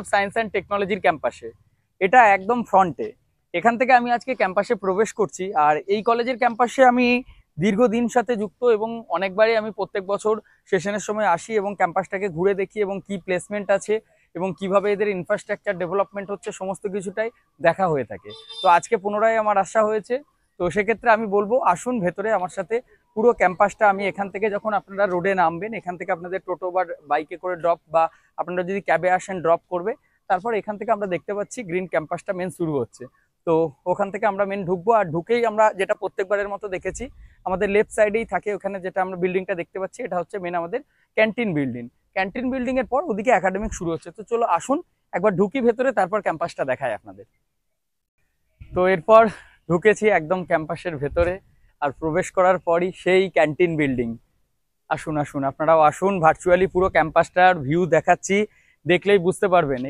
Of science and টেকনোলজির ক্যাম্পাসে। এটা একদম ফ্রন্টে। এখান থেকে আমি আজকে ক্যাম্পাসে প্রবেশ করছি। আর এই কলেজের ক্যাম্পাসে আমি দীর্ঘদিন সাথে যুক্ত এবং অনেকবারই আমি প্রত্যেক বছর সেশনের সময় আসি এবং ক্যাম্পাসটাকে ঘুরে দেখি এবং কি প্লেসমেন্ট আছে এবং কিভাবে এদের ইনফ্রাস্ট্রাকচার ডেভেলপমেন্ট হচ্ছে সমস্ত কিছুটাই দেখা হয়ে থাকে। তো আজকে পুনরায় আমার আসা হয়েছে। তো সেক্ষেত্রে আমি বলবো আসুন ভেতরে আমার সাথে। পুরো ক্যাম্পাসটা আমি এখান থেকে, যখন আপনারা রোডে নামবেন এখান থেকে আপনাদের টোটো বা বাইকে করে ড্রপ, বা আপনারা যদি ক্যাবে আসেন ড্রপ করবে। তারপর এখান থেকে আমরা দেখতে পাচ্ছি গ্রিন ক্যাম্পাসটা মেন শুরু হচ্ছে। তো ওখান থেকে আমরা মেন ঢুকবো, আর ঢুকেই আমরা যেটা প্রত্যেকবারের মতো দেখেছি আমাদের লেফট সাইডেই থাকে, ওখানে যেটা আমরা বিল্ডিংটা দেখতে পাচ্ছি এটা হচ্ছে মেন আমাদের ক্যান্টিন বিল্ডিং। ক্যান্টিন বিল্ডিং এর পর ওদিকে একাডেমিক শুরু হচ্ছে। তো চলো আসুন একবার ঢুকি ভেতরে, তারপর ক্যাম্পাসটা দেখায় আপনাদের। তো এরপর ঢুকেছি একদম ক্যাম্পাসের ভেতরে, আর প্রবেশ করার পরই সেই ক্যান্টিন বিল্ডিং। আসুন আসুন, আপনারাও আসুন, ভার্চুয়ালি পুরো ক্যাম্পাসটার ভিউ দেখাচ্ছি, দেখলেই বুঝতে পারবেন।